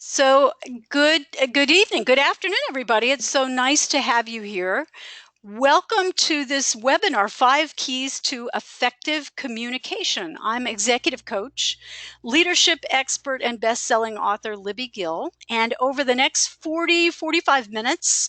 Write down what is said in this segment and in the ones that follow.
So good evening, good afternoon, everybody. It's so nice to have you here. Welcome to this webinar, Five Keys to Effective Communication. I'm executive coach, leadership expert, and best-selling author Libby Gill. And over the next 45 minutes,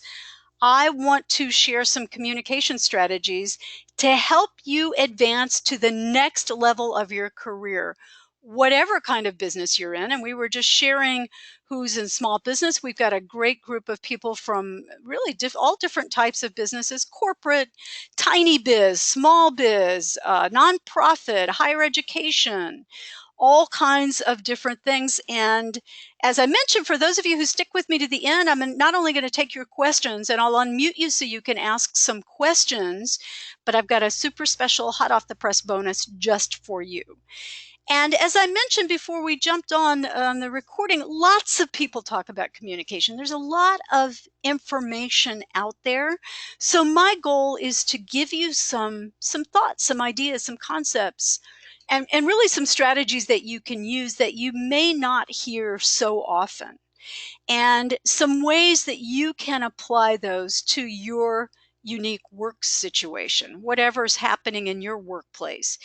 I want to share some communication strategies to help you advance to the next level of your career, whatever kind of business you're in. And we were just sharing who's in small business. We've got a great group of people from really all different types of businesses: corporate, tiny biz, small biz, nonprofit, higher education, all kinds of different things. And as I mentioned, for those of you who stick with me to the end, I'm not only going to take your questions, and I'll unmute you so you can ask some questions, but I've got a super special hot off the press bonus just for you. And as I mentioned before we jumped on the recording, lots of people talk about communication. There's a lot of information out there. So my goal is to give you some thoughts, some ideas, some concepts, and really some strategies that you can use that you may not hear so often, and some ways that you can apply those to your unique work situation, whatever's happening in your workplace.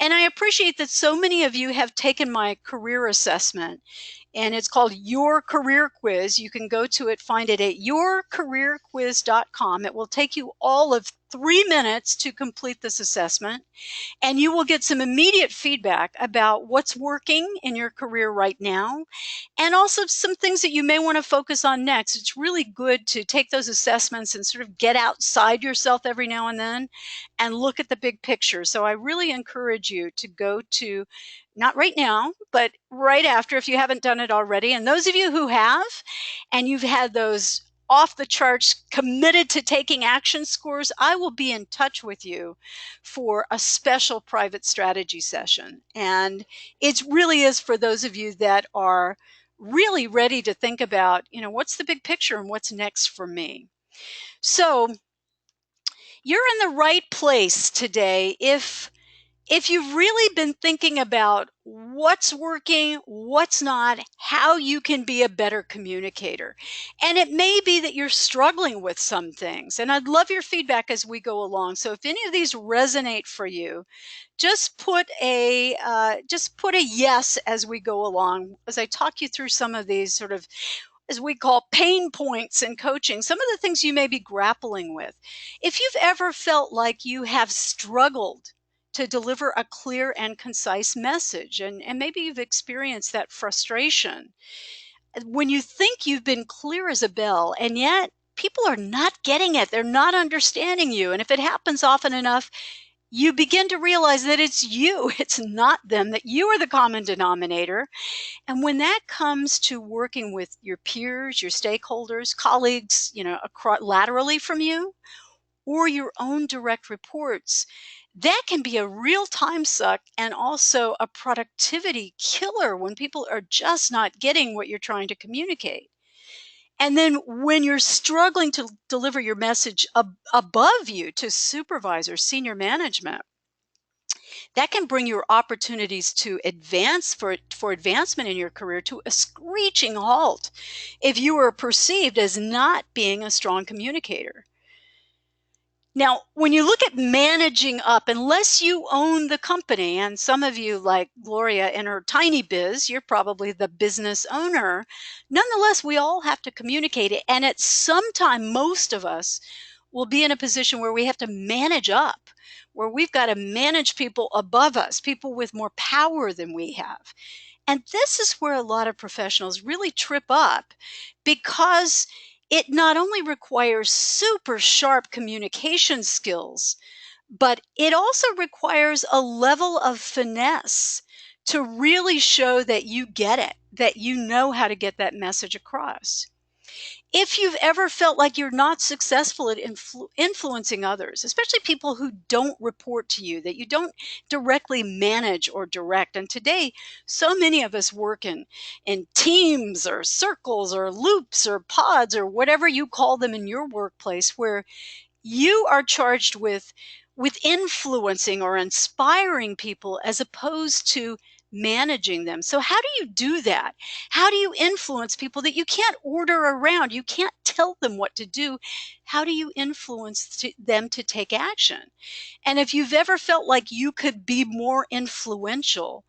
And I appreciate that so many of you have taken my career assessment, and it's called Your Career Quiz. You can go to it, find it at yourcareerquiz.com. It will take you all of 3 minutes to complete this assessment, and you will get some immediate feedback about what's working in your career right now, and also some things that you may want to focus on next. It's really good to take those assessments and sort of get outside yourself every now and then and look at the big picture. So I really encourage you to go to, not right now, but right after, if you haven't done it already. And those of you who have, and you've had those off the charts, committed to taking action scores, I will be in touch with you for a special private strategy session. And it really is for those of you that are really ready to think about, what's the big picture and what's next for me. So you're in the right place today if you've really been thinking about what's working, what's not, how you can be a better communicator. And it may be that you're struggling with some things, and I'd love your feedback as we go along. So if any of these resonate for you, just put a yes as we go along, as I talk you through some of these sort of, as we call, pain points in coaching, some of the things you may be grappling with. If you've ever felt like you have struggled to deliver a clear and concise message, and maybe you've experienced that frustration when you think you've been clear as a bell, and yet people are not getting it, they're not understanding you. And if it happens often enough, you begin to realize that it's you, it's not them, that you are the common denominator. And when that comes to working with your peers, your stakeholders, colleagues, laterally from you, or your own direct reports, that can be a real time suck and also a productivity killer when people are just not getting what you're trying to communicate. And then when you're struggling to deliver your message above you to supervisors, senior management, that can bring your opportunities to advance for advancement in your career to a screeching halt if you are perceived as not being a strong communicator. Now, when you look at managing up, unless you own the company, and some of you, like Gloria in her tiny biz, you're probably the business owner, nonetheless, we all have to communicate it. And at some time, most of us will be in a position where we have to manage up, where we've got to manage people above us, people with more power than we have. And this is where a lot of professionals really trip up, because it not only requires super sharp communication skills, but it also requires a level of finesse to really show that you get it, that you know how to get that message across. If you've ever felt like you're not successful at influencing others, especially people who don't report to you, that you don't directly manage or direct, and today so many of us work in teams or circles or loops or pods or whatever you call them in your workplace, where you are charged with influencing or inspiring people as opposed to managing them. So how do you do that? How do you influence people that you can't order around? You can't tell them what to do. How do you influence them to take action? And if you've ever felt like you could be more influential,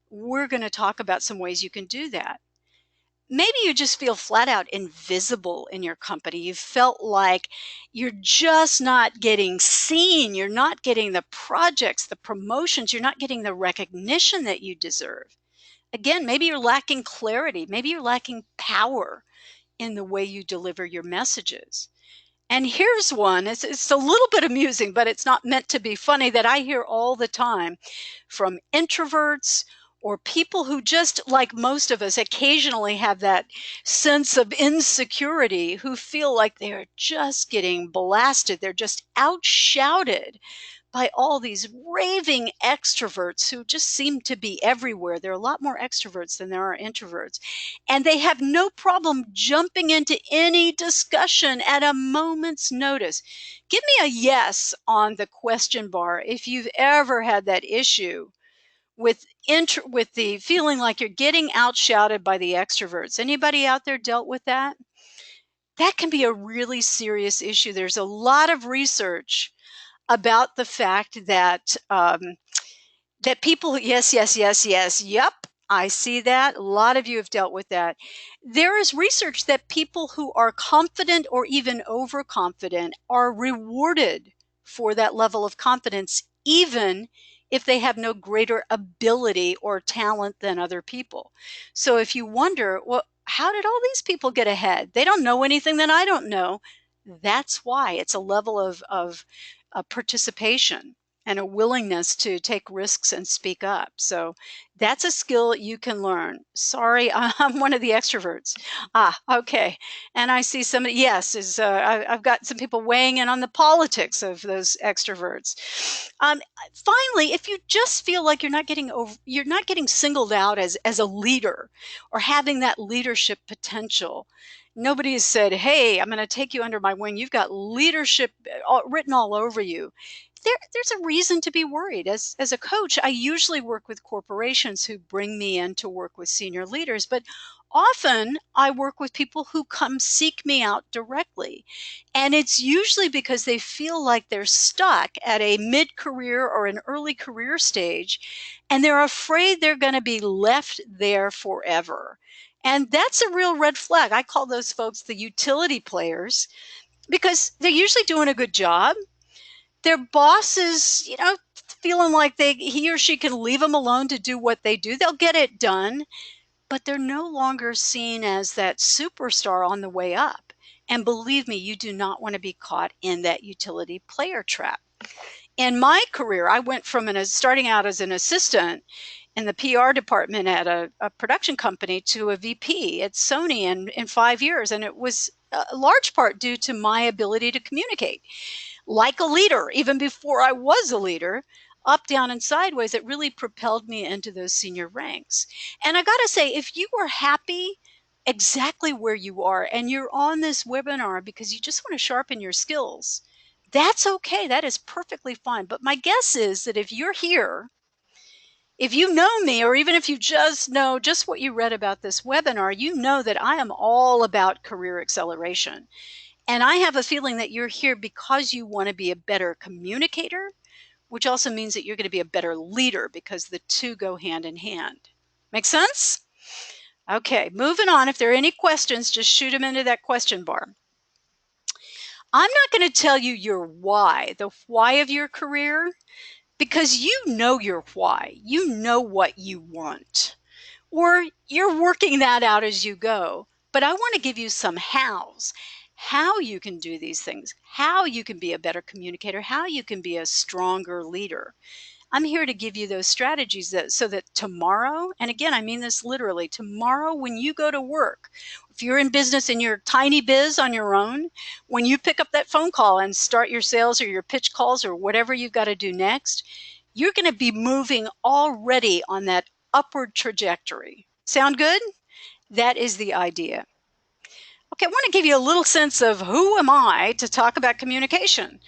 we're going to talk about some ways you can do that. Maybe you just feel flat out invisible in your company. You felt like you're just not getting seen. You're not getting the projects, the promotions. You're not getting the recognition that you deserve. Again, maybe you're lacking clarity. Maybe you're lacking power in the way you deliver your messages. And here's one, it's a little bit amusing, but it's not meant to be funny, that I hear all the time from introverts or people who, just like most of us, occasionally have that sense of insecurity, who feel like they're just getting blasted. They're just outshouted by all these raving extroverts who just seem to be everywhere. There are a lot more extroverts than there are introverts. And they have no problem jumping into any discussion at a moment's notice. Give me a yes on the question bar if you've ever had that issue with with the feeling like you're getting outshouted by the extroverts. Anybody out there dealt with that? That can be a really serious issue. There's a lot of research about the fact that that people, yes, yes, yes, yes, yep, I see that. A lot of you have dealt with that. There is research that people who are confident or even overconfident are rewarded for that level of confidence, even if they have no greater ability or talent than other people. So if you wonder, well, how did all these people get ahead? They don't know anything that I don't know. That's why it's a level of participation and a willingness to take risks and speak up. So that's a skill you can learn. Sorry, I'm one of the extroverts. Okay. And I see somebody, yes, I've got some people weighing in on the politics of those extroverts. Finally, if you just feel like you're not getting singled out as a leader or having that leadership potential. Nobody has said, hey, I'm going to take you under my wing. You've got leadership written all over you. There's a reason to be worried. As a coach, I usually work with corporations who bring me in to work with senior leaders, but often I work with people who come seek me out directly. And it's usually because they feel like they're stuck at a mid-career or an early career stage, and they're afraid they're going to be left there forever. And that's a real red flag. I call those folks the utility players, because they're usually doing a good job. Their boss is, feeling like he or she can leave them alone to do what they do. They'll get it done, but they're no longer seen as that superstar on the way up. And believe me, you do not want to be caught in that utility player trap. In my career, I went from starting out as an assistant in the PR department at a production company to a VP at Sony in 5 years. And it was a large part due to my ability to communicate like a leader, even before I was a leader, up, down, and sideways. It really propelled me into those senior ranks. And I got to say, if you are happy exactly where you are and you're on this webinar because you just want to sharpen your skills, that's okay. That is perfectly fine. But my guess is that if you're here, if you know me, or even if you just know just what you read about this webinar, you know that I am all about career acceleration. And I have a feeling that you're here because you want to be a better communicator, which also means that you're going to be a better leader, because the two go hand in hand. Make sense? Okay, moving on. If there are any questions, just shoot them into that question bar. I'm not going to tell you your why, the why of your career, because you know your why. You know what you want, or you're working that out as you go. But I want to give you some hows, how you can do these things, how you can be a better communicator, how you can be a stronger leader. I'm here to give you those strategies so that tomorrow, and again, I mean this literally, tomorrow when you go to work, if you're in business in your tiny biz on your own, when you pick up that phone call and start your sales or your pitch calls or whatever you've got to do next, you're going to be moving already on that upward trajectory. Sound good? That is the idea. Okay, I want to give you a little sense of who am I to talk about communication.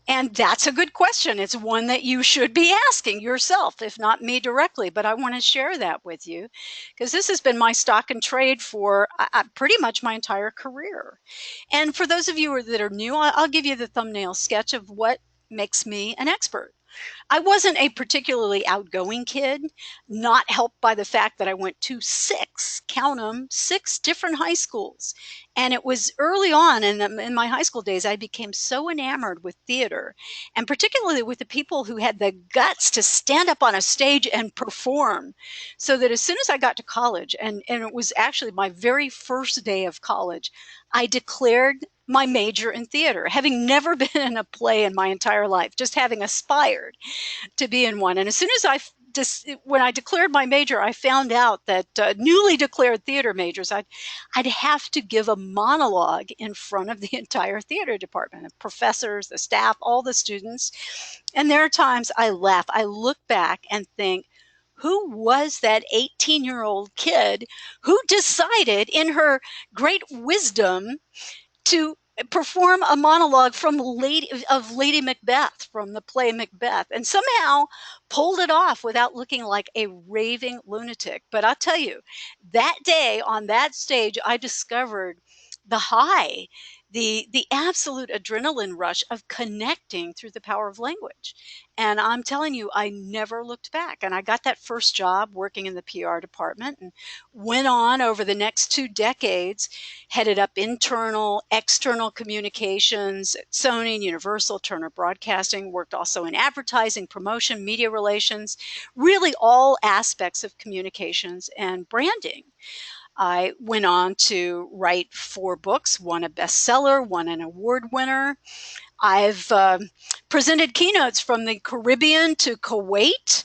And that's a good question. It's one that you should be asking yourself, if not me directly. But I want to share that with you because this has been my stock and trade for pretty much my entire career. And for those of you that are new, I'll give you the thumbnail sketch of what makes me an expert. I wasn't a particularly outgoing kid, not helped by the fact that I went to six, count them, six different high schools. And it was early on in my high school days, I became so enamored with theater, and particularly with the people who had the guts to stand up on a stage and perform. So that as soon as I got to college, and it was actually my very first day of college, I declared my major in theater, having never been in a play in my entire life, just having aspired to be in one. And as soon as when I declared my major, I found out that newly declared theater majors, I'd have to give a monologue in front of the entire theater department, the professors, the staff, all the students. And there are times I laugh. I look back and think, who was that 18-year-old kid who decided in her great wisdom to perform a monologue from Lady Macbeth, from the play Macbeth, and somehow pulled it off without looking like a raving lunatic. But I'll tell you, that day on that stage, I discovered the high, the absolute adrenaline rush of connecting through the power of language. And I'm telling you, I never looked back. And I got that first job working in the PR department and went on over the next 2 decades, headed up internal, external communications at Sony and Universal, Turner Broadcasting, worked also in advertising, promotion, media relations, really all aspects of communications and branding. I went on to write 4 books, one a bestseller, one an award winner. I've presented keynotes from the Caribbean to Kuwait.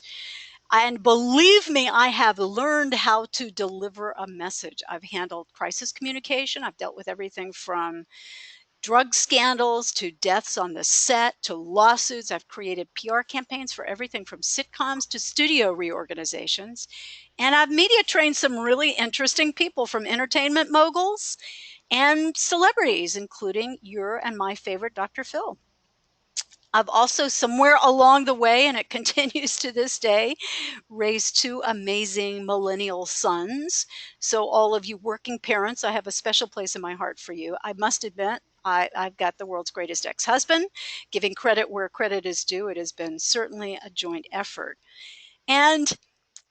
And believe me, I have learned how to deliver a message. I've handled crisis communication. I've dealt with everything from drug scandals to deaths on the set to lawsuits. I've created PR campaigns for everything from sitcoms to studio reorganizations. And I've media trained some really interesting people, from entertainment moguls and celebrities, including your and my favorite Dr. Phil. I've also, somewhere along the way, and it continues to this day, raised 2 amazing millennial sons. So all of you working parents, I have a special place in my heart for you. I must admit, I've got the world's greatest ex-husband. Giving credit where credit is due, it has been certainly a joint effort. And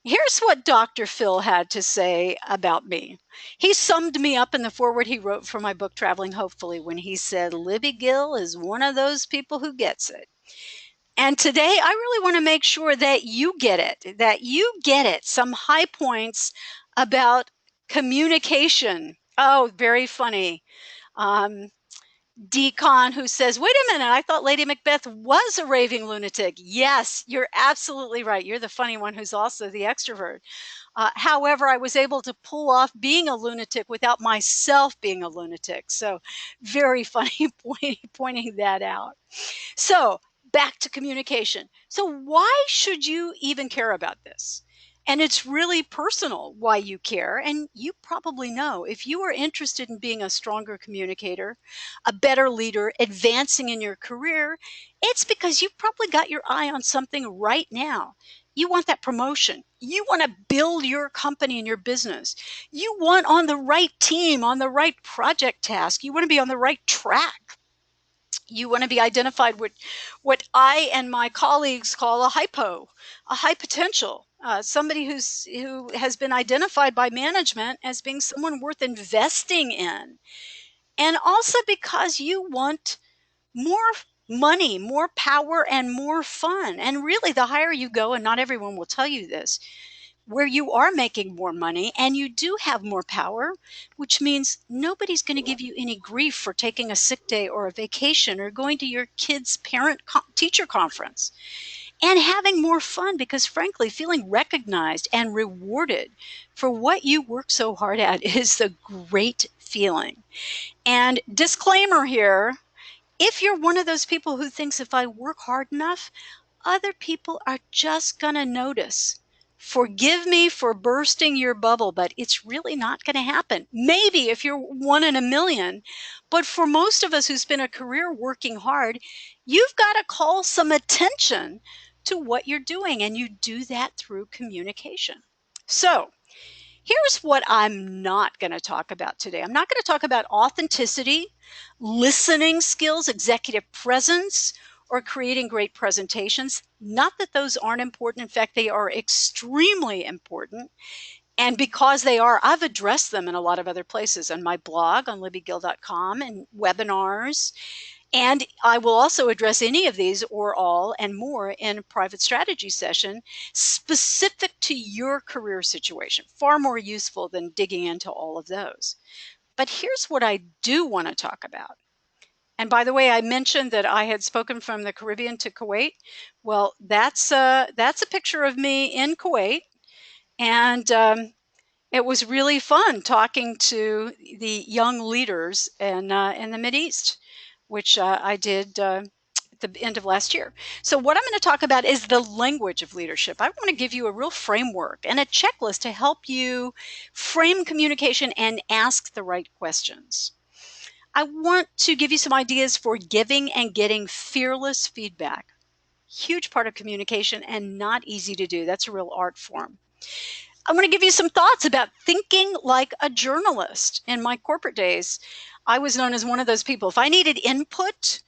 here's what Dr. Phil had to say about me. He summed me up in the foreword he wrote for my book, Traveling Hopefully, when he said, Libby Gill is one of those people who gets it. And today, I really want to make sure that you get it, Some high points about communication. Oh, very funny. Um, Decon, who says, wait a minute, I thought Lady Macbeth was a raving lunatic. Yes, you're absolutely right. You're the funny one who's also the extrovert. However, I was able to pull off being a lunatic without myself being a lunatic. So very funny pointing that out. So back to communication. So why should you even care about this? And it's really personal why you care. And you probably know, if you are interested in being a stronger communicator, a better leader, advancing in your career, it's because you've probably got your eye on something right now. You want that promotion. You want to build your company and your business. You want on the right team, on the right project task. You want to be on the right track. You want to be identified with what I and my colleagues call a hypo, a high potential, somebody who has been identified by management as being someone worth investing in. And also because you want more money, more power, and more fun. And really, the higher you go, and not everyone will tell you this, where you are making more money and you do have more power, which means nobody's going to give you any grief for taking a sick day or a vacation or going to your kid's parent-teacher conference, and having more fun, because frankly, feeling recognized and rewarded for what you work so hard at is a great feeling. And disclaimer here, if you're one of those people who thinks, if I work hard enough, other people are just going to notice, Forgive me for bursting your bubble, but it's really not going to happen. Maybe if you're one in a million, but for most of us who spend a career working hard, you've got to call some attention to what you're doing, and you do that through communication. So, here's what I'm not going to talk about today. I'm not going to talk about authenticity, listening skills, executive presence, or creating great presentations. Not that those aren't important. In fact, they are extremely important. And because they are, I've addressed them in a lot of other places on my blog on libbygill.com and webinars. And I will also address any of these or all and more in a private strategy session specific to your career situation, far more useful than digging into all of those. But here's what I do want to talk about. And by the way, I mentioned that I had spoken from the Caribbean to Kuwait. Well, that's a picture of me in Kuwait. And it was really fun talking to the young leaders in the Mideast, which I did at the end of last year. So what I'm going to talk about is the language of leadership. I want to give you a real framework and a checklist to help you frame communication and ask the right questions. I want to give you some ideas for giving and getting fearless feedback. Huge part of communication and not easy to do. That's a real art form. I want to give you some thoughts about thinking like a journalist. In my corporate days, I was known as one of those people. If I needed input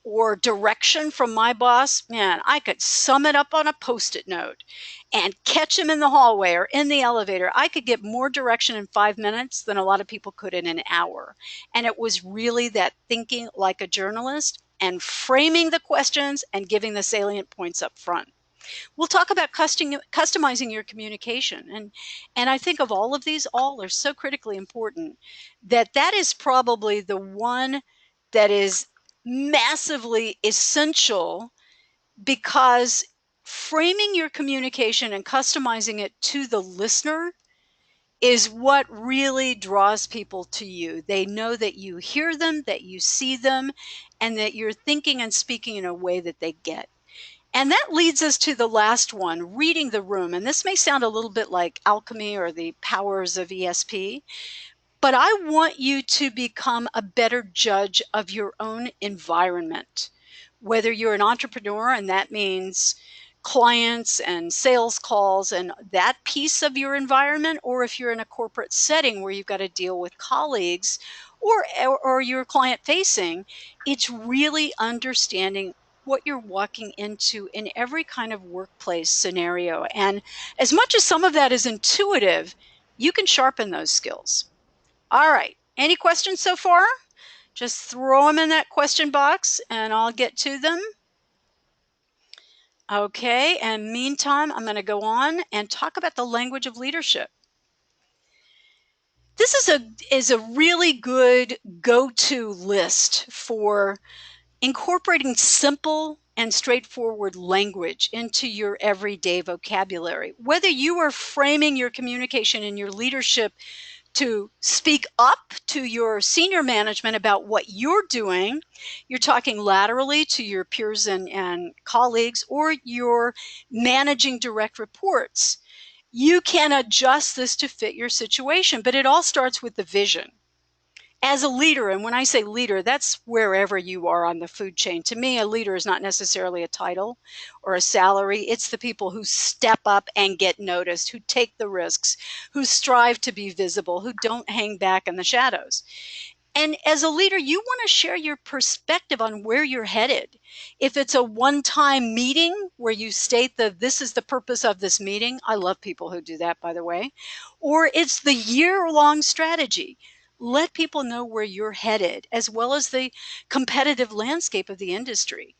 or direction from my boss, man, I could sum it up on a Post-it note and catch him in the hallway or in the elevator. I could get more direction in 5 minutes than a lot of people could in an hour. And it was really that thinking like a journalist and framing the questions and giving the salient points up front. We'll talk about customizing your communication. And I think of all of these, all are so critically important that is probably the one that is massively essential, because framing your communication and customizing it to the listener is what really draws people to you. They know that you hear them, that you see them, and that you're thinking and speaking in a way that they get. And that leads us to the last one, reading the room. And this may sound a little bit like alchemy or the powers of ESP, but I want you to become a better judge of your own environment. Whether you're an entrepreneur, and that means clients and sales calls and that piece of your environment, or if you're in a corporate setting where you've got to deal with colleagues or you're client facing, it's really understanding what you're walking into in every kind of workplace scenario. And as much as some of that is intuitive, you can sharpen those skills. All right. Any questions so far? Just throw them in that question box and I'll get to them. Okay. And meantime, I'm going to go on and talk about the language of leadership. This is a really good go-to list for incorporating simple and straightforward language into your everyday vocabulary. Whether you are framing your communication and your leadership to speak up to your senior management about what you're doing, you're talking laterally to your peers and colleagues, or you're managing direct reports, you can adjust this to fit your situation. But it all starts with the vision. As a leader, and when I say leader, that's wherever you are on the food chain. To me, a leader is not necessarily a title or a salary. It's the people who step up and get noticed, who take the risks, who strive to be visible, who don't hang back in the shadows. And as a leader, you want to share your perspective on where you're headed. If it's a one-time meeting where you state that this is the purpose of this meeting, I love people who do that, by the way, or it's the year-long strategy. Let people know where you're headed, as well as the competitive landscape of the industry.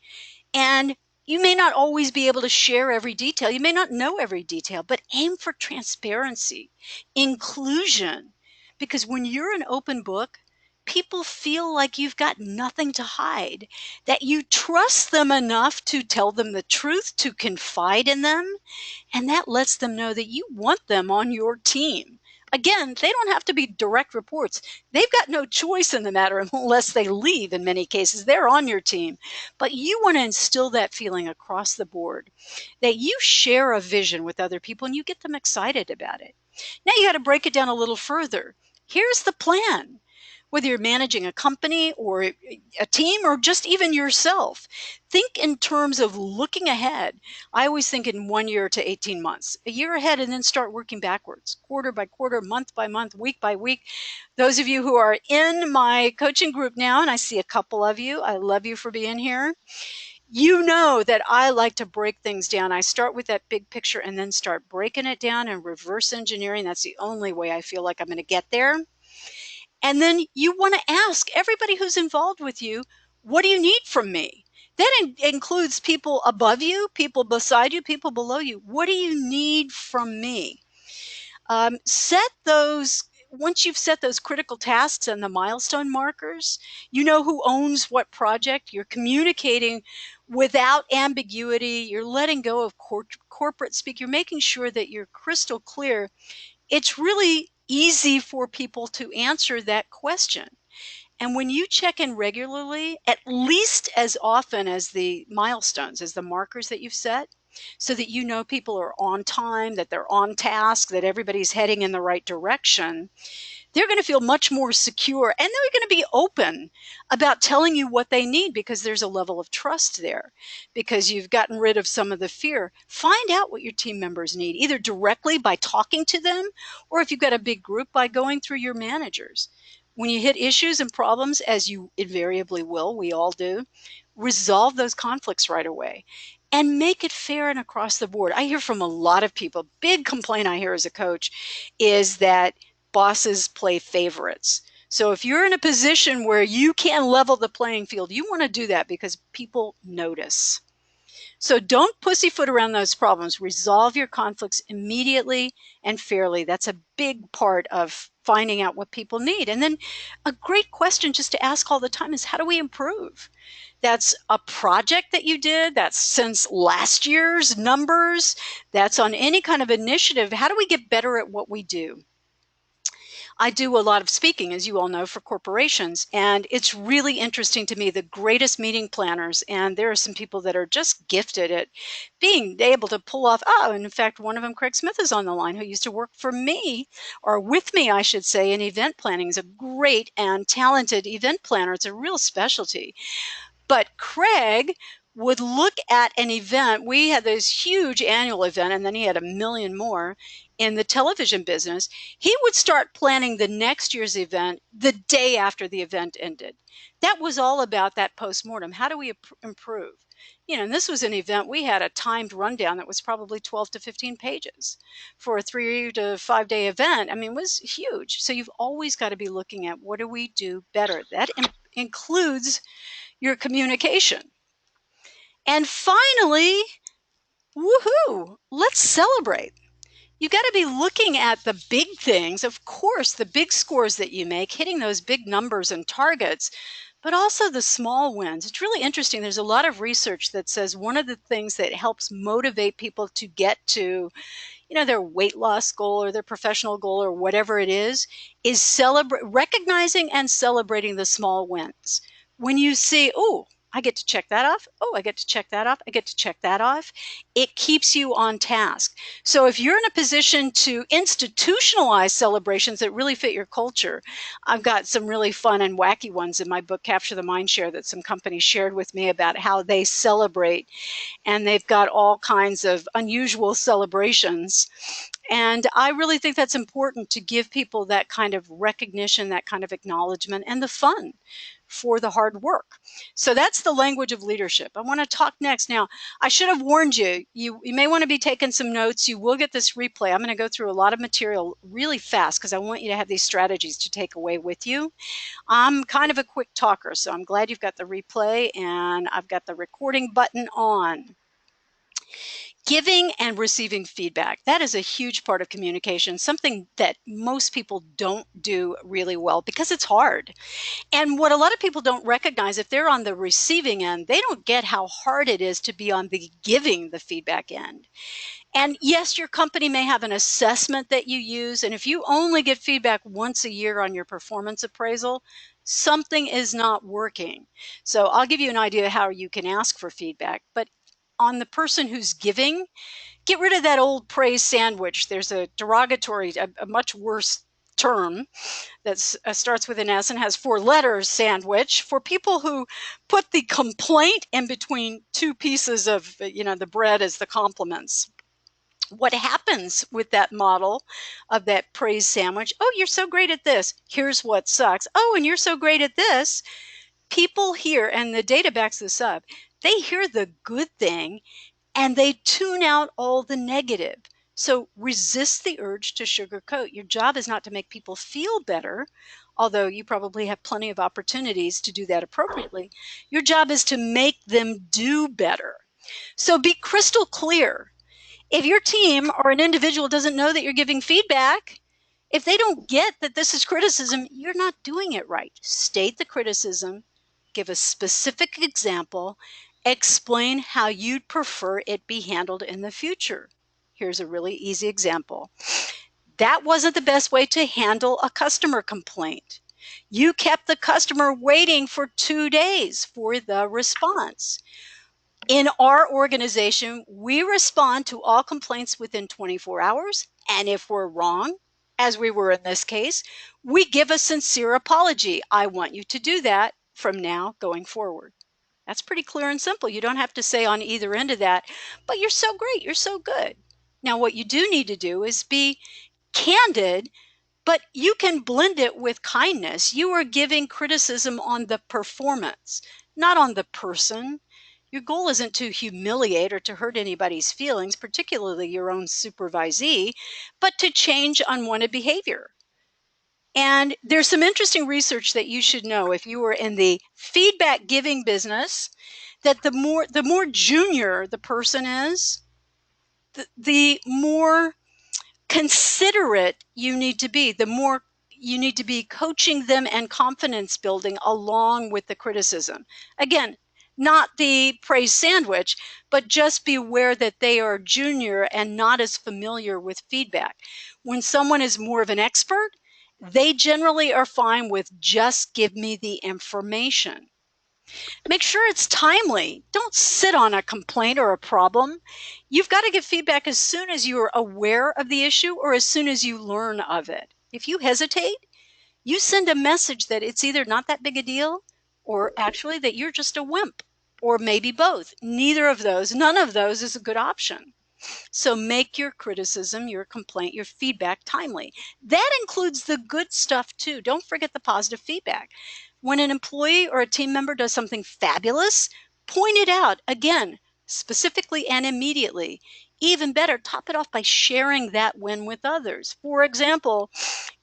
And you may not always be able to share every detail. You may not know every detail, but aim for transparency, inclusion, because when you're an open book, people feel like you've got nothing to hide, that you trust them enough to tell them the truth, to confide in them, and that lets them know that you want them on your team. Again, they don't have to be direct reports. They've got no choice in the matter unless they leave in many cases. They're on your team. But you want to instill that feeling across the board that you share a vision with other people and you get them excited about it. Now you got to break it down a little further. Here's the plan. Whether you're managing a company or a team or just even yourself, think in terms of looking ahead. I always think in 1 year to 18 months, a year ahead, and then start working backwards, quarter by quarter, month by month, week by week. Those of you who are in my coaching group now, and I see a couple of you, I love you for being here. You know that I like to break things down. I start with that big picture and then start breaking it down and reverse engineering. That's the only way I feel like I'm going to get there. And then you want to ask everybody who's involved with you, what do you need from me? That includes people above you, people beside you, people below you. What do you need from me? Set those, once you've set those critical tasks and the milestone markers, you know who owns what project. You're communicating without ambiguity. You're letting go of corporate speak. You're making sure that you're crystal clear. It's really easy for people to answer that question. And when you check in regularly, at least as often as the milestones, as the markers that you've set, so that you know people are on time, that they're on task, that everybody's heading in the right direction, they're going to feel much more secure, and they're going to be open about telling you what they need because there's a level of trust there, because you've gotten rid of some of the fear. Find out what your team members need, either directly by talking to them, or if you've got a big group, by going through your managers. When you hit issues and problems, as you invariably will, we all do, resolve those conflicts right away and make it fair and across the board. I hear from a lot of people, big complaint I hear as a coach is that bosses play favorites. So if you're in a position where you can level the playing field, you want to do that because people notice. So don't pussyfoot around those problems. Resolve your conflicts immediately and fairly. That's a big part of finding out what people need. And then a great question just to ask all the time is, how do we improve? That's a project that you did. That's since last year's numbers. That's on any kind of initiative. How do we get better at what we do? I do a lot of speaking, as you all know, for corporations, and it's really interesting to me, the greatest meeting planners, and there are some people that are just gifted at being able to pull off, and in fact, one of them, Craig Smith, is on the line, who used to work for me, or with me, I should say, in event planning. He's a great and talented event planner. It's a real specialty. But Craig would look at an event. We had this huge annual event, and then he had a million more in the television business. He would start planning the next year's event the day after the event ended. That was all about that postmortem. How do we improve? You know, and this was an event, we had a timed rundown that was probably 12 to 15 pages for a 3 to 5 day event. I mean, it was huge. So you've always got to be looking at, what do we do better? That includes your communication. And finally, woohoo, let's celebrate. You got to be looking at the big things, of course, the big scores that you make, hitting those big numbers and targets, but also the small wins. It's really interesting. There's a lot of research that says one of the things that helps motivate people to get to, you know, their weight loss goal or their professional goal or whatever it is recognizing and celebrating the small wins. When you see, oh, I get to check that off. Oh, I get to check that off. I get to check that off. It keeps you on task. So if you're in a position to institutionalize celebrations that really fit your culture, I've got some really fun and wacky ones in my book, Capture the Mindshare, that some companies shared with me about how they celebrate. And they've got all kinds of unusual celebrations. And I really think that's important, to give people that kind of recognition, that kind of acknowledgement, and the fun for the hard work. So that's the language of leadership. I want to talk next. Now, I should have warned you, you may want to be taking some notes. You will get this replay. I'm going to go through a lot of material really fast because I want you to have these strategies to take away with you. I'm kind of a quick talker, so I'm glad you've got the replay and I've got the recording button on. Giving and receiving feedback. That is a huge part of communication, something that most people don't do really well because it's hard. And what a lot of people don't recognize, if they're on the receiving end, they don't get how hard it is to be on the giving the feedback end. And yes, your company may have an assessment that you use. And if you only get feedback once a year on your performance appraisal, something is not working. So I'll give you an idea how you can ask for feedback. But on the person who's giving, get rid of that old praise sandwich. There's a derogatory, a much worse term that starts with an S and has 4 letters, sandwich, for people who put the complaint in between 2 pieces of, the bread as the compliments. What happens with that model of that praise sandwich? Oh, you're so great at this. Here's what sucks. Oh, and you're so great at this. People hear, and the data backs this up, they hear the good thing and they tune out all the negative. So resist the urge to sugarcoat. Your job is not to make people feel better, although you probably have plenty of opportunities to do that appropriately. Your job is to make them do better. So be crystal clear. If your team or an individual doesn't know that you're giving feedback, if they don't get that this is criticism, you're not doing it right. State the criticism, give a specific example, explain how you'd prefer it be handled in the future. Here's a really easy example. That wasn't the best way to handle a customer complaint. You kept the customer waiting for 2 days for the response. In our organization, we respond to all complaints within 24 hours. And if we're wrong, as we were in this case, we give a sincere apology. I want you to do that from now going forward. That's pretty clear and simple. You don't have to say on either end of that, but you're so great, you're so good. Now, what you do need to do is be candid, but you can blend it with kindness. You are giving criticism on the performance, not on the person. Your goal isn't to humiliate or to hurt anybody's feelings, particularly your own supervisee, but to change unwanted behavior. And there's some interesting research that you should know if you were in the feedback giving business, that the more junior the person is, the more considerate you need to be, the more you need to be coaching them and confidence building along with the criticism. Again, not the praise sandwich, but just be aware that they are junior and not as familiar with feedback. When someone is more of an expert, they generally are fine with just give me the information. Make sure it's timely. Don't sit on a complaint or a problem. You've got to give feedback as soon as you are aware of the issue or as soon as you learn of it. If you hesitate, you send a message that it's either not that big a deal or actually that you're just a wimp, or maybe both. Neither of those, none of those is a good option. So make your criticism, your complaint, your feedback timely. That includes the good stuff too. Don't forget the positive feedback. When an employee or a team member does something fabulous, point it out again, specifically and immediately. Even better, top it off by sharing that win with others. For example,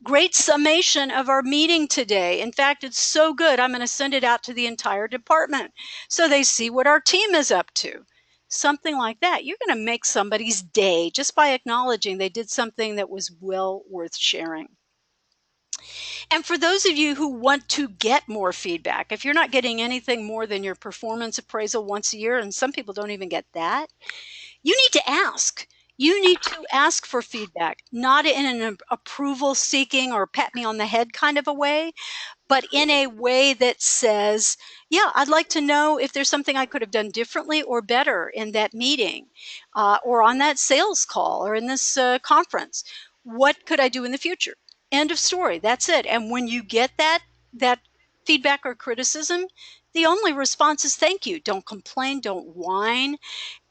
great summation of our meeting today. In fact, it's so good, I'm going to send it out to the entire department so they see what our team is up to. Something like that. You're going to make somebody's day just by acknowledging they did something that was well worth sharing. And for those of you who want to get more feedback, if you're not getting anything more than your performance appraisal once a year, and some people don't even get that, you need to ask. You need to ask for feedback, not in an approval seeking or pat me on the head kind of a way, but in a way that says, yeah, I'd like to know if there's something I could have done differently or better in that meeting or on that sales call or in this conference. What could I do in the future? End of story. That's it. And when you get that feedback or criticism, the only response is thank you. Don't complain. Don't whine.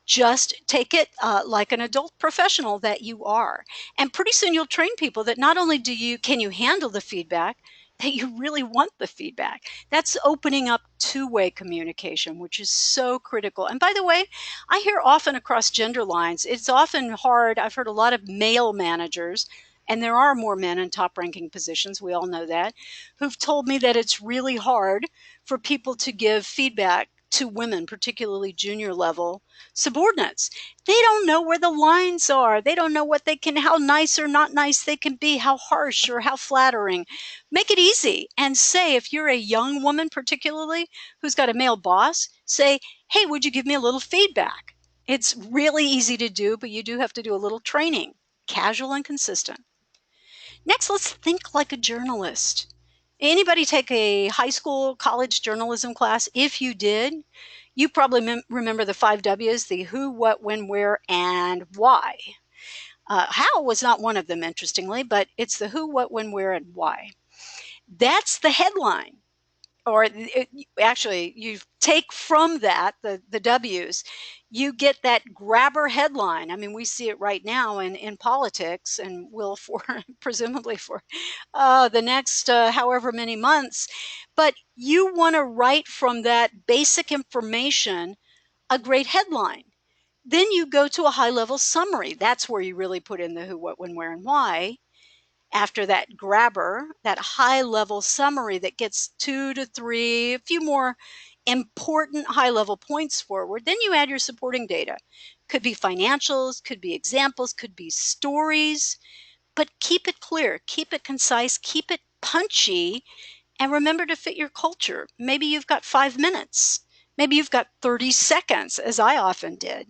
Just take it like an adult professional that you are. And pretty soon you'll train people that not only can you handle the feedback, that you really want the feedback. That's opening up two-way communication, which is so critical. And by the way, I hear often across gender lines, it's often hard. I've heard a lot of male managers, and there are more men in top ranking positions, we all know that, who've told me that it's really hard for people to give feedback to women, particularly junior level subordinates. They don't know where the lines are. They don't know how nice or not nice they can be, how harsh or how flattering. Make it easy and say, if you're a young woman, particularly who's got a male boss, say, hey, would you give me a little feedback? It's really easy to do, but you do have to do a little training, casual and consistent. Next, let's think like a journalist. Anybody take a high school, college journalism class? If you did, you probably remember the 5 W's, the who, what, when, where, and why. How was not one of them, interestingly, but it's the who, what, when, where, and why. That's the headline. Or actually, you take from that, the W's, you get that grabber headline. I mean, we see it right now in politics, and will for presumably for the next however many months. But you want to write from that basic information a great headline. Then you go to a high-level summary. That's where you really put in the who, what, when, where, and why. After that grabber, that high-level summary that gets 2 to 3, a few more important high-level points forward, then you add your supporting data. Could be financials, could be examples, could be stories, but keep it clear, keep it concise, keep it punchy, and remember to fit your culture. Maybe you've got 5 minutes. Maybe you've got 30 seconds, as I often did.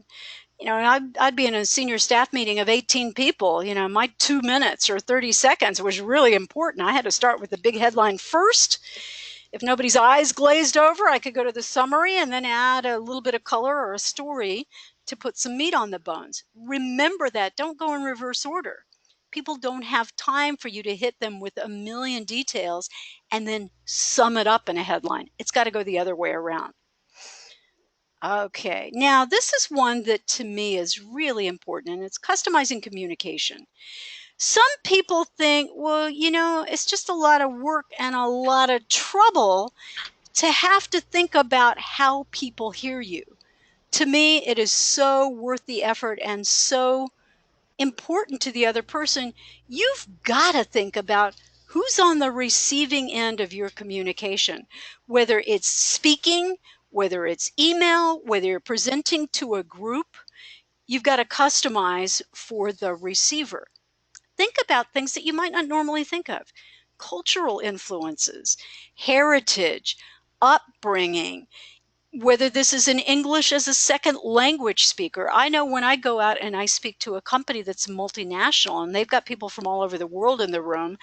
I'd be in a senior staff meeting of 18 people. My 2 minutes or 30 seconds was really important. I had to start with the big headline first. If nobody's eyes glazed over, I could go to the summary and then add a little bit of color or a story to put some meat on the bones. Remember that. Don't go in reverse order. People don't have time for you to hit them with a million details and then sum it up in a headline. It's got to go the other way around. Okay, now this is one that to me is really important, and it's customizing communication. Some people think, well, it's just a lot of work and a lot of trouble to have to think about how people hear you. To me, it is so worth the effort and so important to the other person. You've got to think about who's on the receiving end of your communication, whether it's speaking, whether it's email, whether you're presenting to a group. You've got to customize for the receiver. Think about things that you might not normally think of: cultural influences, heritage, upbringing, whether this is in English as a second language speaker. I know when I go out and I speak to a company that's multinational and they've got people from all over the world in the room,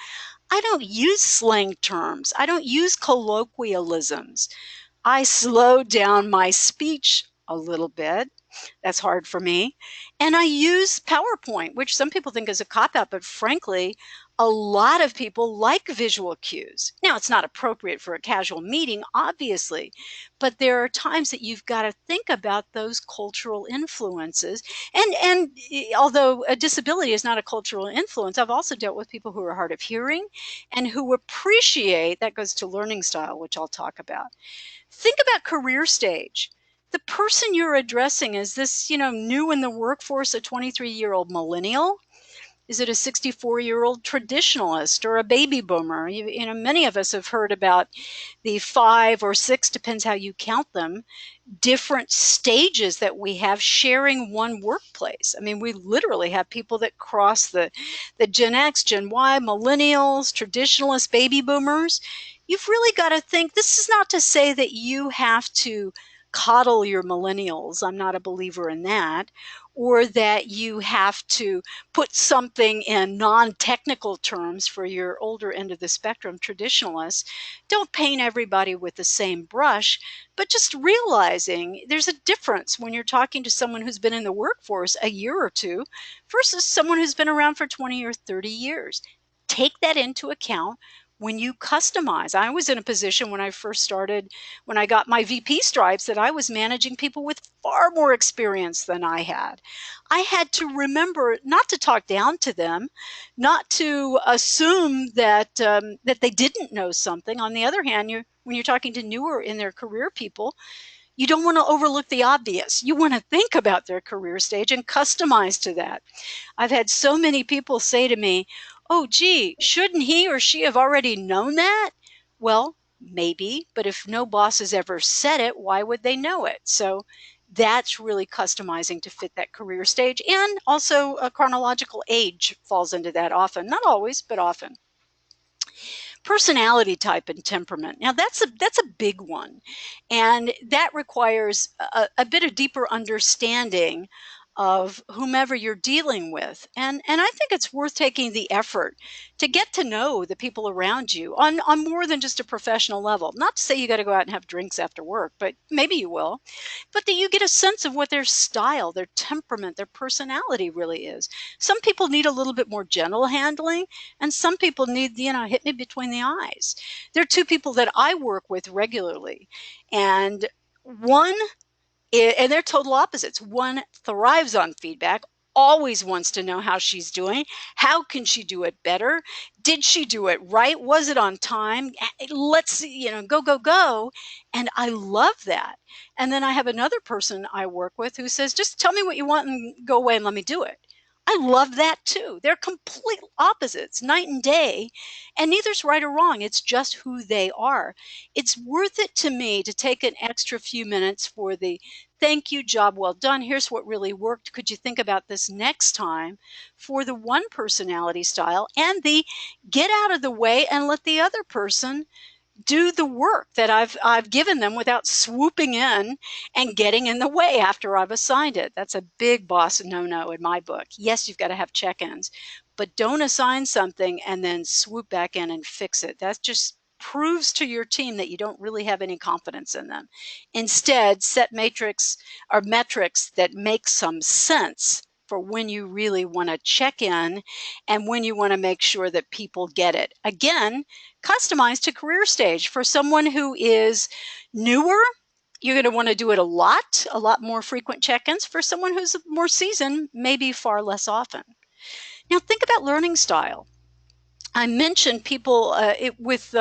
I don't use slang terms. I don't use colloquialisms. I slow down my speech a little bit. That's hard for me. And I use PowerPoint, which some people think is a cop-out, but frankly, a lot of people like visual cues. Now, it's not appropriate for a casual meeting, obviously, but there are times that you've got to think about those cultural influences. And although a disability is not a cultural influence, I've also dealt with people who are hard of hearing and who appreciate, that goes to learning style, which I'll talk about. Think about career stage. The person you're addressing, is this, new in the workforce, a 23-year-old millennial? Is it a 64-year-old traditionalist or a baby boomer? Many of us have heard about the 5 or 6, depends how you count them, different stages that we have sharing one workplace. I mean, we literally have people that cross the Gen X, Gen Y, millennials, traditionalists, baby boomers. You've really got to think, this is not to say that you have to coddle your millennials. I'm not a believer in that. Or that you have to put something in non-technical terms for your older end of the spectrum traditionalists. Don't paint everybody with the same brush, but just realizing there's a difference when you're talking to someone who's been in the workforce a year or two versus someone who's been around for 20 or 30 years. Take that into account when you customize. I was in a position when I first started, when I got my VP stripes, that I was managing people with far more experience than I had. I had to remember not to talk down to them, not to assume that that they didn't know something. On the other hand, when you're talking to newer in their career people, you don't want to overlook the obvious. You want to think about their career stage and customize to that. I've had so many people say to me, oh, gee, shouldn't he or she have already known that? Well, Maybe, but if no boss has ever said it, why would they know it? So that's really customizing to fit that career stage. And also a chronological age falls into that often. Not always, but often. Personality type and temperament. Now that's a big one, and that requires a bit of deeper understanding of whomever you're dealing with. And I think it's worth taking the effort to get to know the people around you on more than just a professional level. Not to say you got to go out and have drinks after work, but maybe you will. But that you get a sense of what their style, their temperament, their personality really is. Some people need a little bit more gentle handling, and some people need, hit me between the eyes. There are two people that I work with regularly, and one and they're total opposites. One thrives on feedback, always wants to know how she's doing. How can she do it better? Did she do it right? Was it on time? Let's, go, go, go. And I love that. And then I have another person I work with who says, just tell me what you want and go away and let me do it. I love that too. They're complete opposites, night and day, and neither's right or wrong. It's just who they are. It's worth it to me to take an extra few minutes for the thank you, job well done. Here's what really worked. Could you think about this next time, for the one personality style, and the get out of the way and let the other person do the work that I've given them without swooping in and getting in the way after I've assigned it. That's a big boss no-no in my book. Yes, you've got to have check-ins, but don't assign something and then swoop back in and fix it. That just proves to your team that you don't really have any confidence in them. Instead, set matrix or metrics that make some sense for when you really want to check in and when you want to make sure that people get it. Again, customized to career stage. For someone who is newer, you're going to want to do it a lot more frequent check-ins. For someone who's more seasoned, maybe far less often. Now think about learning style. I mentioned people with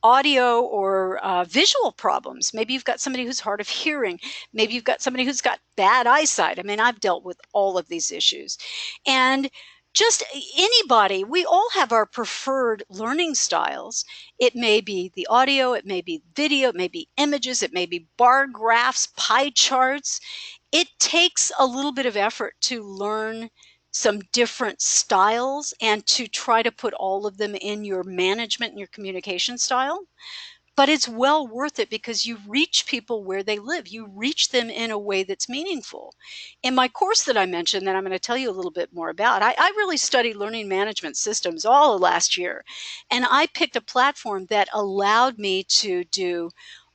audio or visual problems. Maybe you've got somebody who's hard of hearing. Maybe you've got somebody who's got bad eyesight. I mean, I've dealt with all of these issues. And just anybody, we all have our preferred learning styles. It may be the audio, it may be video, it may be images, it may be bar graphs, pie charts. It takes a little bit of effort to learn some different styles and to try to put all of them in your management and your communication style. But it's well worth it because you reach people where they live. You reach them in a way that's meaningful. In my course that I mentioned, that I'm going to tell you a little bit more about, I really studied learning management systems all of last year. And I picked a platform that allowed me to do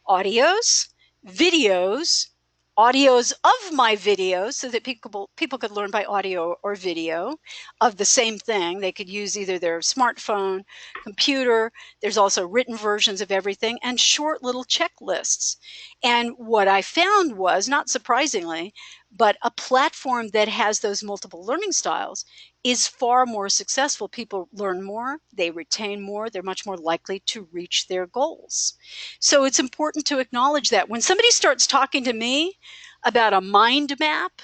audios, videos, audios of my videos so that people could learn by audio or video of the same thing. They could use either their smartphone, computer. There's also written versions of everything and short little checklists. And what I found was, not surprisingly, but a platform that has those multiple learning styles is far more successful. People learn more, they retain more, they're much more likely to reach their goals. So it's important to acknowledge that. When somebody starts talking to me about a mind map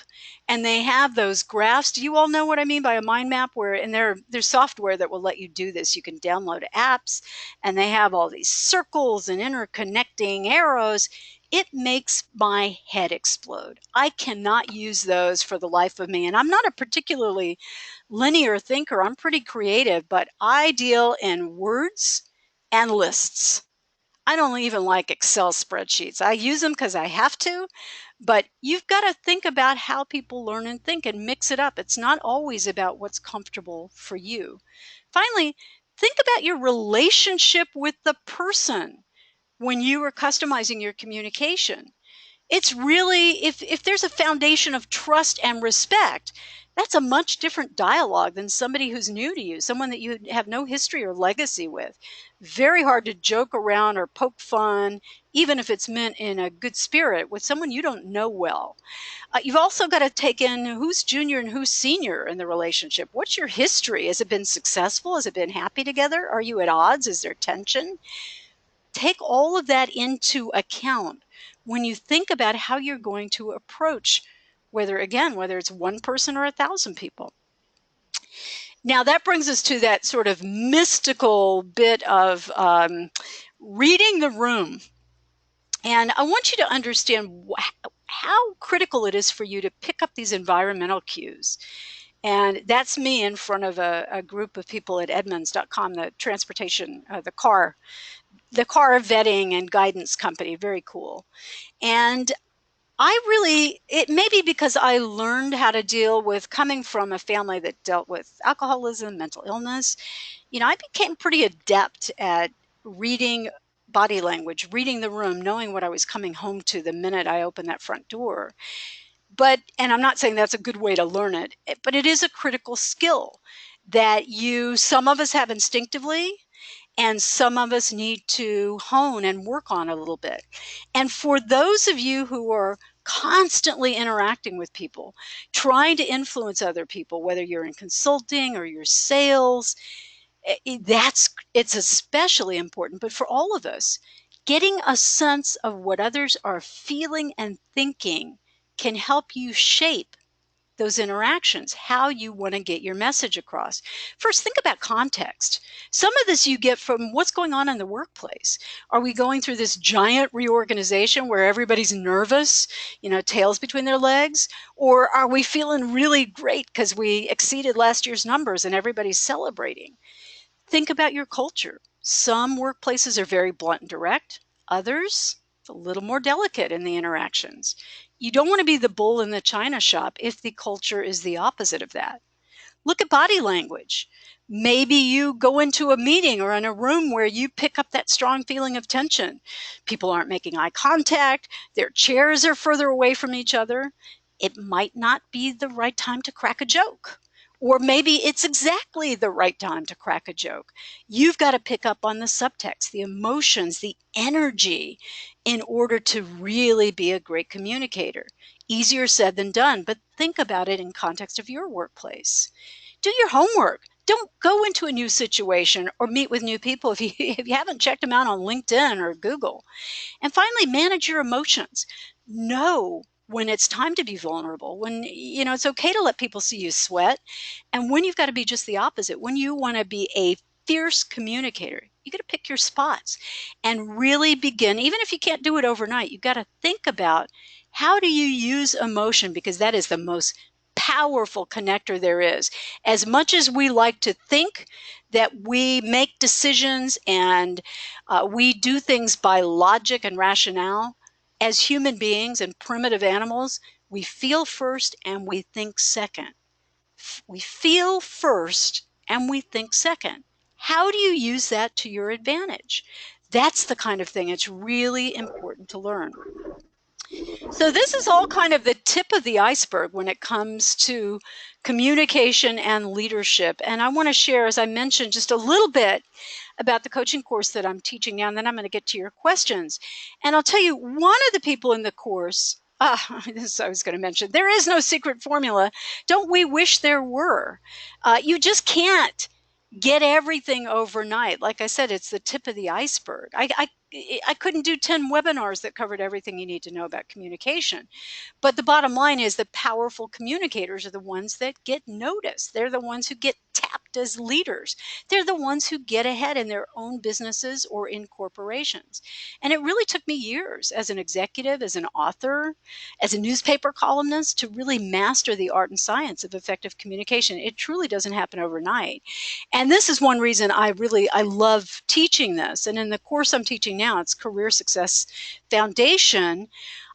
and they have those graphs, do you all know what I mean by a mind map? And there's software that will let you do this. You can download apps and they have all these circles and interconnecting arrows. It makes my head explode. I cannot use those for the life of me. And I'm not a particularly linear thinker. I'm pretty creative, but I deal in words and lists. I don't even like Excel spreadsheets. I use them because I have to, but you've got to think about how people learn and think and mix it up. It's not always about what's comfortable for you. Finally, think about your relationship with the person when you are customizing your communication. It's really, if there's a foundation of trust and respect, that's a much different dialogue than somebody who's new to you, someone that you have no history or legacy with. Very hard to joke around or poke fun, even if it's meant in a good spirit, with someone you don't know well. You've also got to take in who's junior and who's senior in the relationship. What's your history? Has it been successful? Has it been happy together? Are you at odds? Is there tension? Take all of that into account when you think about how you're going to approach, whether it's one person or 1,000 people. Now that brings us to that sort of mystical bit of reading the room. And I want you to understand how critical it is for you to pick up these environmental cues. And that's me in front of a group of people at Edmunds.com, the transportation, the car vetting and guidance company. Very cool. And it may be because I learned how to deal with coming from a family that dealt with alcoholism, mental illness. I became pretty adept at reading body language, reading the room, knowing what I was coming home to the minute I opened that front door. And I'm not saying that's a good way to learn it, but it is a critical skill that some of us have instinctively, and some of us need to hone and work on a little bit. And for those of you who are constantly interacting with people, trying to influence other people, whether you're in consulting or your sales, it's especially important. But for all of us, getting a sense of what others are feeling and thinking can help you shape those interactions, how you want to get your message across. First, think about context. Some of this you get from what's going on in the workplace. Are we going through this giant reorganization where everybody's nervous, tails between their legs? Or are we feeling really great because we exceeded last year's numbers and everybody's celebrating? Think about your culture. Some workplaces are very blunt and direct. Others, it's a little more delicate in the interactions. You don't want to be the bull in the china shop if the culture is the opposite of that. Look at body language. Maybe you go into a meeting or in a room where you pick up that strong feeling of tension. People aren't making eye contact. Their chairs are further away from each other. It might not be the right time to crack a joke. Or maybe it's exactly the right time to crack a joke. You've got to pick up on the subtext, the emotions, the energy in order to really be a great communicator. Easier said than done, but think about it in context of your workplace. Do your homework. Don't go into a new situation or meet with new people if you haven't checked them out on LinkedIn or Google. And finally, manage your emotions. Know when it's time to be vulnerable, when it's okay to let people see you sweat, and when you've got to be just the opposite, when you want to be a fierce communicator. You got to pick your spots and really begin, even if you can't do it overnight, you've got to think about how do you use emotion, because that is the most powerful connector there is. As much as we like to think that we make decisions and we do things by logic and rationale, as human beings and primitive animals, we feel first and we think second. We feel first and we think second. How do you use that to your advantage? That's the kind of thing it's really important to learn. So this is all kind of the tip of the iceberg when it comes to communication and leadership. And I want to share, as I mentioned, just a little bit about the coaching course that I'm teaching now, and then I'm going to get to your questions. And I'll tell you, one of the people in the course, this I was going to mention, there is no secret formula. Don't we wish there were? You just can't get everything overnight. Like I said, it's the tip of the iceberg. I couldn't do 10 webinars that covered everything you need to know about communication. But the bottom line is the powerful communicators are the ones that get noticed. They're the ones who get tapped as leaders. They're the ones who get ahead in their own businesses or in corporations. And it really took me years as an executive, as an author, as a newspaper columnist to really master the art and science of effective communication. It truly doesn't happen overnight. And this is one reason I love teaching this. And in the course I'm teaching now, it's Career Success Foundation.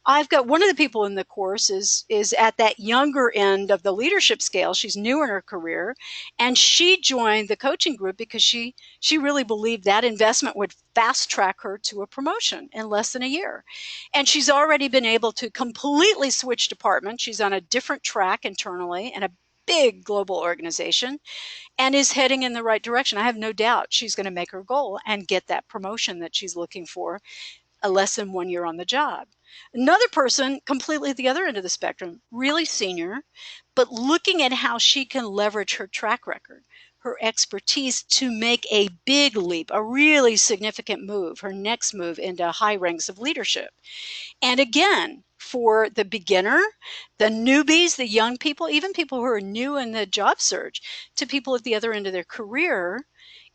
I've got one of the people in the course is at that younger end of the leadership scale. She's new in her career, and she joined the coaching group because she really believed that investment would fast track her to a promotion in less than a year. And she's already been able to completely switch departments. She's on a different track internally in a big global organization and is heading in the right direction. I have no doubt she's going to make her goal and get that promotion that she's looking for less than 1 year on the job. Another person, completely at the other end of the spectrum, really senior, but looking at how she can leverage her track record, her expertise to make a big leap, a really significant move, her next move into high ranks of leadership. And again, for the beginner, the newbies, the young people, even people who are new in the job search, to people at the other end of their career.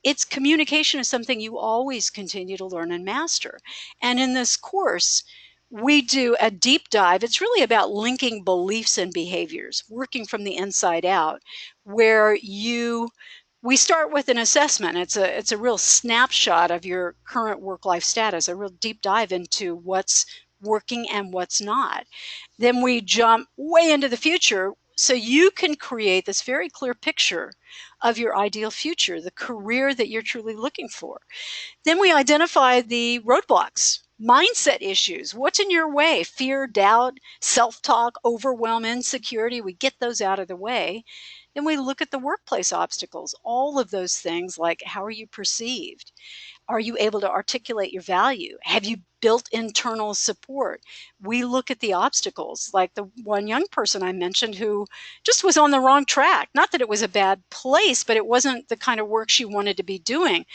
It's communication is something you always continue to learn and master. And in this course, we do a deep dive. It's really about linking beliefs and behaviors, working from the inside out, where we start with an assessment. It's a real snapshot of your current work-life status, a real deep dive into what's working and what's not. Then we jump way into the future so you can create this very clear picture of your ideal future, the career that you're truly looking for. Then we identify the roadblocks, mindset issues. What's in your way? Fear, doubt, self-talk, overwhelm, insecurity. We get those out of the way. Then we look at the workplace obstacles, all of those things like how are you perceived? Are you able to articulate your value? Have you built internal support? We look at the obstacles, like the one young person I mentioned who just was on the wrong track. Not that it was a bad place, but it wasn't the kind of work she wanted to be doing.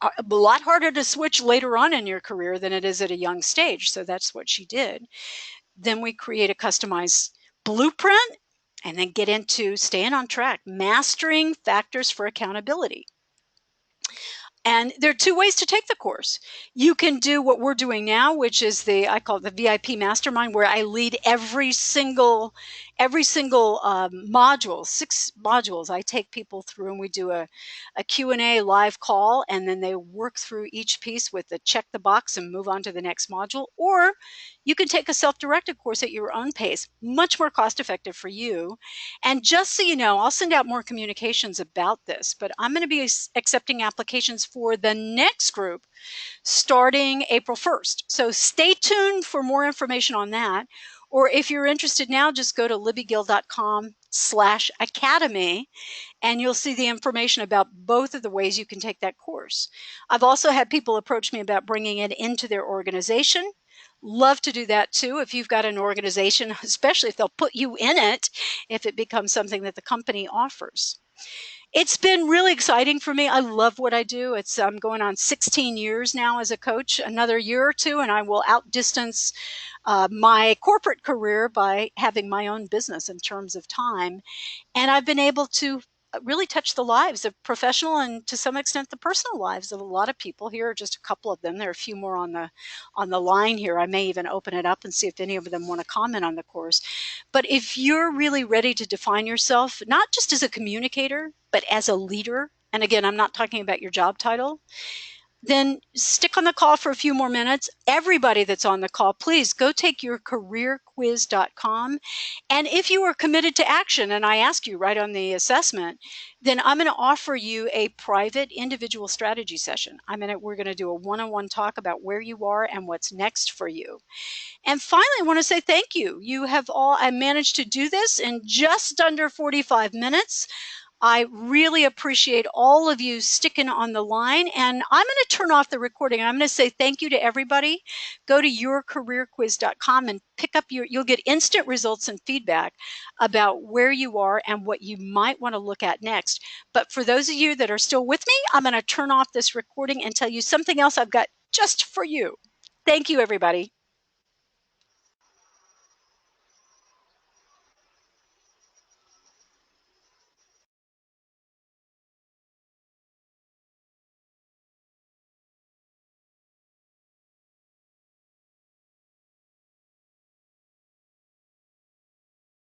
A lot harder to switch later on in your career than it is at a young stage. So that's what she did. Then we create a customized blueprint and then get into staying on track, mastering factors for accountability. And there are two ways to take the course. You can do what we're doing now, which is I call it the VIP Mastermind, where I lead every single module, 6 modules. I take people through and we do a Q&A live call, and then they work through each piece with the check the box and move on to the next module. Or you can take a self-directed course at your own pace, much more cost effective for you. And just so you know, I'll send out more communications about this, but I'm going to be accepting applications for the next group starting April 1st. So stay tuned for more information on that. Or if you're interested now, just go to libbygill.com/academy and you'll see the information about both of the ways you can take that course. I've also had people approach me about bringing it into their organization. Love to do that too. If you've got an organization, especially if they'll put you in it, if it becomes something that the company offers. It's been really exciting for me. I love what I do. I'm going on 16 years now as a coach, another year or two, and I will outdistance my corporate career by having my own business in terms of time. And I've been able to really touch the lives of professional and to some extent the personal lives of a lot of people. Here are just a couple of them. There are a few more on the line here. I may even open it up and see if any of them want to comment on the course. But if you're really ready to define yourself, not just as a communicator, but as a leader, and again, I'm not talking about your job title, then stick on the call for a few more minutes. Everybody that's on the call, please go take your careerquiz.com. And if you are committed to action, and I ask you right on the assessment, then I'm going to offer you a private individual strategy session. We're going to do a one-on-one talk about where you are and what's next for you. And finally, I want to say thank you. I managed to do this in just under 45 minutes. I really appreciate all of you sticking on the line, and I'm going to turn off the recording. I'm going to say thank you to everybody. Go to yourcareerquiz.com and you'll get instant results and feedback about where you are and what you might want to look at next. But for those of you that are still with me, I'm going to turn off this recording and tell you something else I've got just for you. Thank you, everybody.